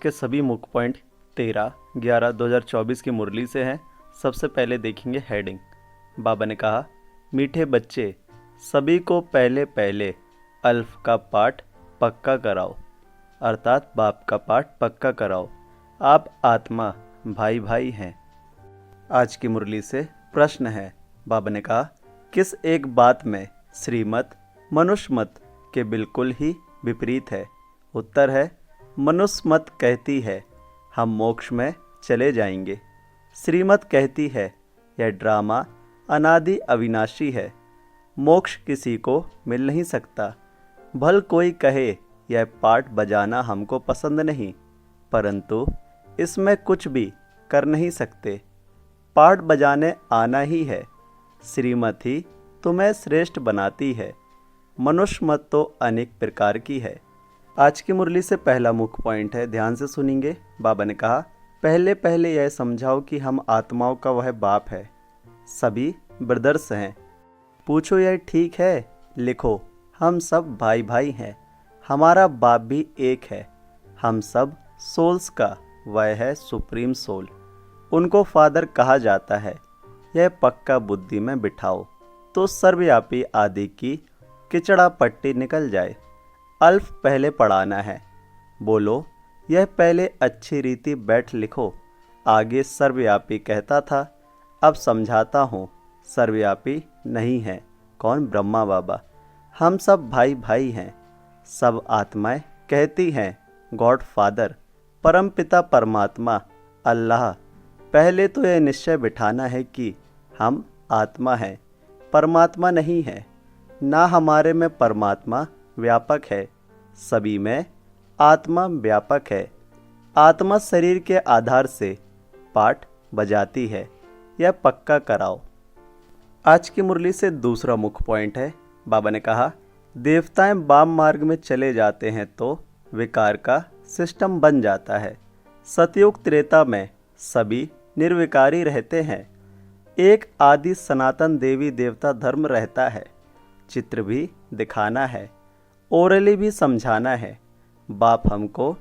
के सभी मुख्य पॉइंट 13/11/2024 की मुरली से हैं। सबसे पहले देखेंगे हेडिंग। बाबा ने कहा, मीठे बच्चे सभी को पहले पहले अल्फ का पाठ पक्का कराओ, अर्थात बाप का पाठ पक्का कराओ। आप आत्मा भाई भाई हैं। आज की मुरली से प्रश्न है। बाबा ने कहा, किस एक बात में श्रीमत मनुष्य मत के बिल्कुल ही विपरीत है? उत्तर है, मनुष्य मत कहती है हम मोक्ष में चले जाएंगे। श्रीमत कहती है यह ड्रामा अनादि अविनाशी है, मोक्ष किसी को मिल नहीं सकता। भल कोई कहे यह पाठ बजाना हमको पसंद नहीं, परंतु इसमें कुछ भी कर नहीं सकते। पाठ बजाने आना ही है। श्रीमत ही तुम्हें श्रेष्ठ बनाती है। मनुष्य मत तो अनेक प्रकार की है। आज की मुरली से पहला मुख्य पॉइंट है, ध्यान से सुनेंगे। बाबा ने कहा, पहले पहले यह समझाओ कि हम आत्माओं का वह बाप है। सभी ब्रदर्स हैं। पूछो यह ठीक है? लिखो, हम सब भाई भाई हैं। हमारा बाप भी एक है। हम सब सोल्स का वह है सुप्रीम सोल। उनको फादर कहा जाता है। यह पक्का बुद्धि में बिठाओ तो सर्वव्यापी आदि की किचड़ा पट्टी निकल जाए। अल्फ पहले पढ़ाना है। बोलो, यह पहले अच्छी रीति बैठ लिखो। आगे सर्वव्यापी कहता था, अब समझाता हूँ सर्वव्यापी नहीं है। कौन? ब्रह्मा बाबा। हम सब भाई भाई हैं। सब आत्माएं कहती हैं गॉड फादर, परम पिता परमात्मा अल्लाह। पहले तो यह निश्चय बिठाना है कि हम आत्मा हैं, परमात्मा नहीं है। ना हमारे में परमात्मा व्यापक है, सभी में आत्मा व्यापक है। आत्मा शरीर के आधार से पाठ बजाती है। यह पक्का कराओ। आज की मुरली से दूसरा मुख्य पॉइंट है। बाबा ने कहा, देवताएं वाम मार्ग में चले जाते हैं तो विकार का सिस्टम बन जाता है। सतयुग त्रेता में सभी निर्विकारी रहते हैं। एक आदि सनातन देवी देवता धर्म रहता है। चित्र भी दिखाना है, ओरली भी समझाना है। बाप हमको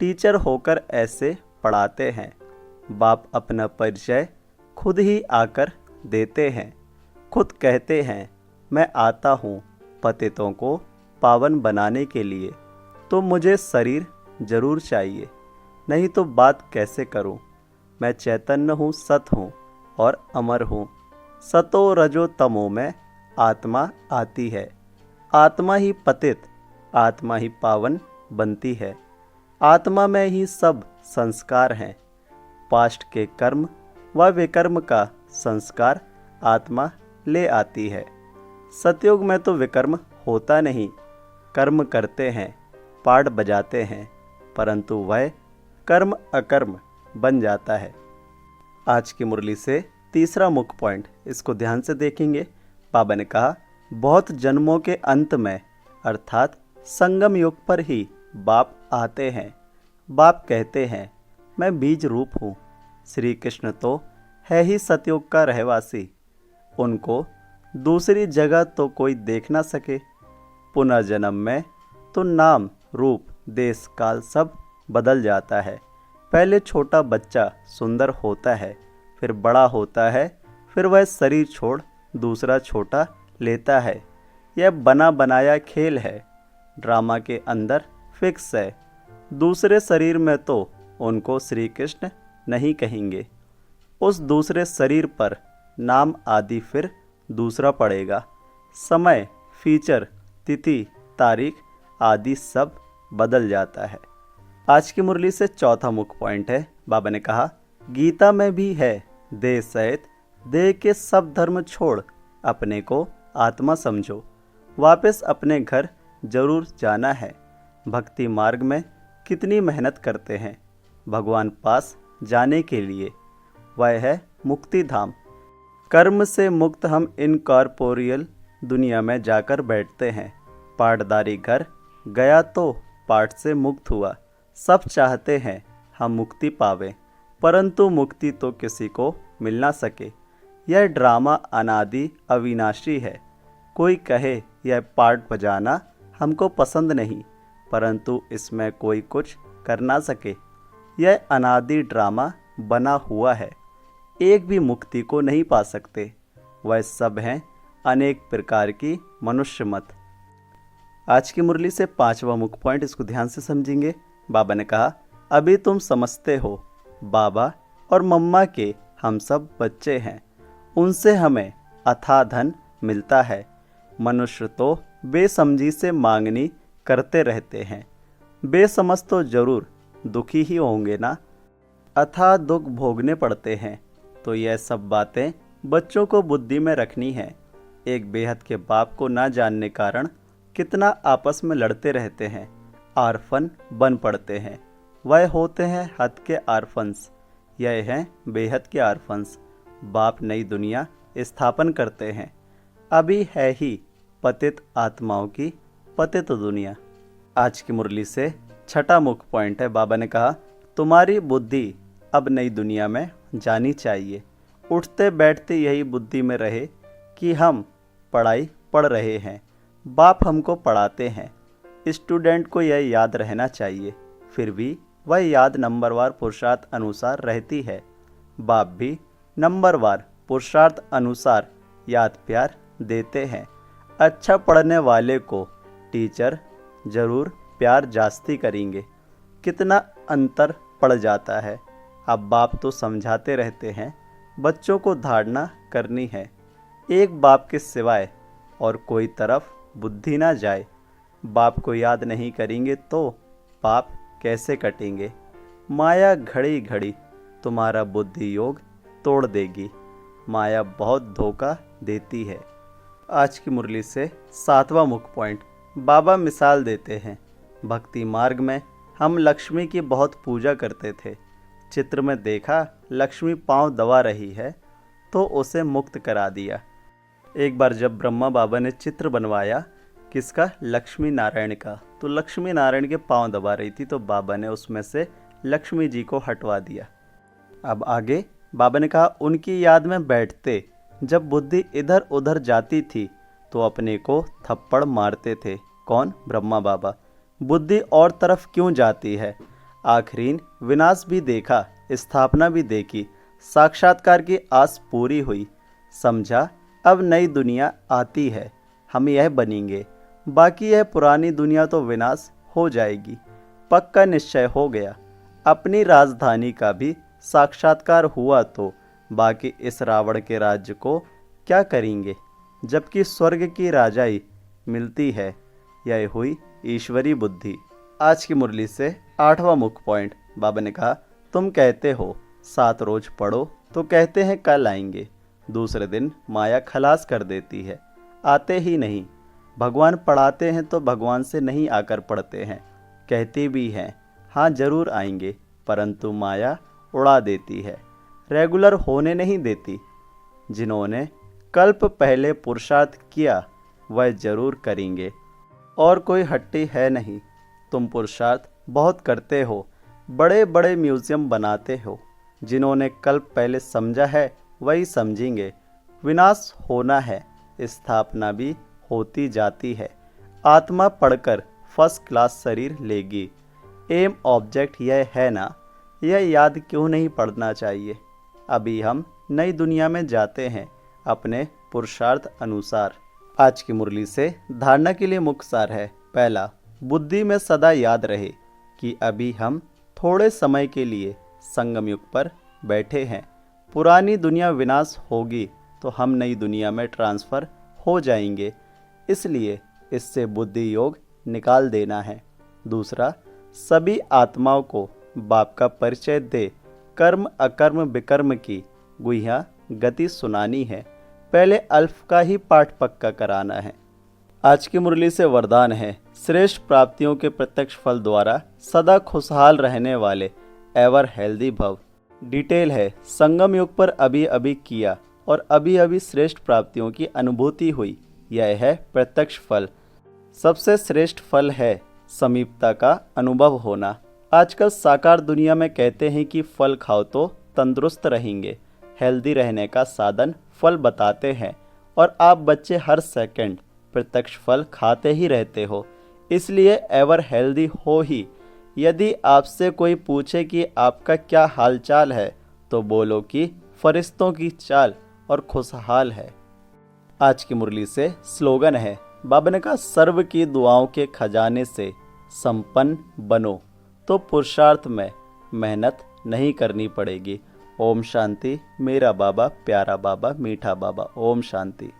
टीचर होकर ऐसे पढ़ाते हैं। बाप अपना परिचय खुद ही आकर देते हैं। खुद कहते हैं, मैं आता हूँ पतितों को पावन बनाने के लिए, तो मुझे शरीर जरूर चाहिए, नहीं तो बात कैसे करूँ। मैं चैतन्य हूँ, सत हूँ और अमर हूँ। सतो रजो तमो में आत्मा आती है। आत्मा ही पतित, आत्मा ही पावन बनती है। आत्मा में ही सब संस्कार हैं। पास्ट के कर्म व विकर्म का संस्कार आत्मा ले आती है। सतयुग में तो विकर्म होता नहीं, कर्म करते हैं, पाठ बजाते हैं, परंतु वह कर्म अकर्म बन जाता है। आज की मुरली से तीसरा मुख्य पॉइंट, इसको ध्यान से देखेंगे। बाबा ने कहा, बहुत जन्मों के अंत में अर्थात संगम युग पर ही बाप आते हैं। बाप कहते हैं, मैं बीज रूप हूँ। श्री कृष्ण तो है ही सतयुग का रहवासी। उनको दूसरी जगह तो कोई देख ना सके। पुनर्जन्म में तो नाम रूप देश काल सब बदल जाता है। पहले छोटा बच्चा सुंदर होता है, फिर बड़ा होता है, फिर वह शरीर छोड़ दूसरा छोटा लेता है। यह बना बनाया खेल है। ड्रामा के अंदर फिक्स है। दूसरे शरीर में तो उनको श्री कृष्ण नहीं कहेंगे। उस दूसरे शरीर पर नाम आदि फिर दूसरा पड़ेगा। समय, फीचर, तिथि, तारीख आदि सब बदल जाता है। आज की मुरली से चौथा मुख्य पॉइंट है। बाबा ने कहा, गीता में भी है, देह सहित देह के सब धर्म छोड़ अपने को आत्मा समझो। वापस अपने घर जरूर जाना है। भक्ति मार्ग में कितनी मेहनत करते हैं भगवान पास जाने के लिए। वह है मुक्ति धाम। कर्म से मुक्त हम इनकॉर्पोरियल दुनिया में जाकर बैठते हैं। पाठदारी घर गया तो पाठ से मुक्त हुआ। सब चाहते हैं हम मुक्ति पावें, परंतु मुक्ति तो किसी को मिल ना सके। यह ड्रामा अनादि अविनाशी है। कोई कहे यह पाठ बजाना हमको पसंद नहीं, परंतु इसमें कोई कुछ कर ना सके। यह अनादि ड्रामा बना हुआ है, एक भी मुक्ति को नहीं पा सकते। वह सब हैं अनेक प्रकार की मनुष्य मत। आज की मुरली से 5वां मुख्य पॉइंट, इसको ध्यान से समझेंगे। बाबा ने कहा, अभी तुम समझते हो बाबा और मम्मा के हम सब बच्चे हैं, उनसे हमें अथाह धन मिलता है। मनुष्य तो बेसमझी से मांगनी करते रहते हैं, बेसमझ तो जरूर दुखी ही होंगे ना, अथाह दुख भोगने पड़ते हैं। तो यह सब बातें बच्चों को बुद्धि में रखनी है। एक बेहद के बाप को ना जानने कारण कितना आपस में लड़ते रहते हैं, आरफन बन पड़ते हैं। वह होते हैं हद के आरफन्स, यह हैं बेहद के आरफन्स। बाप नई दुनिया स्थापन करते हैं, अभी है ही पतित आत्माओं की पतित दुनिया। आज की मुरली से 6वां मुख्य पॉइंट है। बाबा ने कहा, तुम्हारी बुद्धि अब नई दुनिया में जानी चाहिए। उठते बैठते यही बुद्धि में रहे कि हम पढ़ाई पढ़ रहे हैं, बाप हमको पढ़ाते हैं। स्टूडेंट को यह याद रहना चाहिए, फिर भी वह याद नंबरवार पुरुषार्थ अनुसार रहती है। बाप भी नंबरवार पुरुषार्थ अनुसार याद प्यार देते हैं। अच्छा पढ़ने वाले को टीचर जरूर प्यार जास्ती करेंगे। कितना अंतर पड़ जाता है। अब बाप तो समझाते रहते हैं, बच्चों को धारणा करनी है, एक बाप के सिवाय और कोई तरफ बुद्धि ना जाए। बाप को याद नहीं करेंगे तो पाप कैसे कटेंगे। माया घड़ी घड़ी तुम्हारा बुद्धि योग तोड़ देगी। माया बहुत धोखा देती है। आज की मुरली से 7वां मुख्य पॉइंट, बाबा मिसाल देते हैं। भक्ति मार्ग में हम लक्ष्मी की बहुत पूजा करते थे। चित्र में देखा लक्ष्मी पांव दबा रही है तो उसे मुक्त करा दिया। एक बार जब ब्रह्मा बाबा ने चित्र बनवाया किसका, लक्ष्मी नारायण का, तो लक्ष्मी नारायण के पांव दबा रही थी, तो बाबा ने उसमें से लक्ष्मी जी को हटवा दिया। अब आगे बाबा ने कहा, उनकी याद में बैठते जब बुद्धि इधर उधर जाती थी तो अपने को थप्पड़ मारते थे। कौन, ब्रह्मा बाबा। बुद्धि और तरफ क्यों जाती है। आखिरीन विनाश भी देखा, स्थापना भी देखी, साक्षात्कार की आस पूरी हुई। समझा अब नई दुनिया आती है, हम यह बनेंगे, बाकी यह पुरानी दुनिया तो विनाश हो जाएगी। पक्का निश्चय हो गया। अपनी राजधानी का भी साक्षात्कार हुआ तो बाकी इस रावण के राज्य को क्या करेंगे, जबकि स्वर्ग की राजाई मिलती है। यह हुई ईश्वरी बुद्धि। आज की मुरली से 8वां मुख्य पॉइंट, बाबा ने कहा, तुम कहते हो 7 रोज पढ़ो तो कहते हैं कल आएंगे, दूसरे दिन माया खलास कर देती है, आते ही नहीं। भगवान पढ़ाते हैं तो भगवान से नहीं आकर पढ़ते हैं, कहते भी हैं हाँ जरूर आएंगे, परंतु माया उड़ा देती है, रेगुलर होने नहीं देती। जिन्होंने कल्प पहले पुरुषार्थ किया वह जरूर करेंगे, और कोई हट्टी है नहीं। तुम पुरुषार्थ बहुत करते हो, बड़े बड़े म्यूजियम बनाते हो। जिन्होंने कल्प पहले समझा है वही समझेंगे। विनाश होना है, स्थापना भी होती जाती है। आत्मा पढ़कर फर्स्ट क्लास शरीर लेगी। एम ऑब्जेक्ट यह है ना, यह याद क्यों नहीं पढ़ना चाहिए। अभी हम नई दुनिया में जाते हैं अपने पुरुषार्थ अनुसार। आज की मुरली से धारणा के लिए मुख्य सार है। पहला, बुद्धि में सदा याद रहे कि अभी हम थोड़े समय के लिए संगम युग पर बैठे हैं। पुरानी दुनिया विनाश होगी तो हम नई दुनिया में ट्रांसफ़र हो जाएंगे, इसलिए इससे बुद्धि योग निकाल देना है। दूसरा, सभी आत्माओं को बाप का परिचय दे कर्म अकर्म विकर्म की गुह्या गति सुनानी है। पहले अल्फ का ही पाठ पक्का कराना है। आज की मुरली से वरदान है, श्रेष्ठ प्राप्तियों के प्रत्यक्ष फल द्वारा सदा खुशहाल रहने वाले एवर हेल्दी भव। डिटेल है, संगम युग पर अभी अभी किया और अभी अभी श्रेष्ठ प्राप्तियों की अनुभूति हुई। यह है प्रत्यक्ष फल। सबसे श्रेष्ठ फल है समीपता का अनुभव होना। आजकल साकार दुनिया में कहते हैं कि फल खाओ तो तंदुरुस्त रहेंगे। हेल्दी रहने का साधन फल बताते हैं, और आप बच्चे हर सेकंड प्रत्यक्ष फल खाते ही रहते हो, इसलिए एवर हेल्दी हो ही यदि आपसे कोई पूछे कि आपका क्या हालचाल है तो बोलो कि फरिश्तों की चाल और खुशहाल है। आज की मुरली से स्लोगन है, बाबा ने कहा सर्व की दुआओं के खजाने से संपन्न बनो तो पुरुषार्थ में मेहनत नहीं करनी पड़ेगी। ओम शांति। मेरा बाबा, प्यारा बाबा, मीठा बाबा। ओम शांति।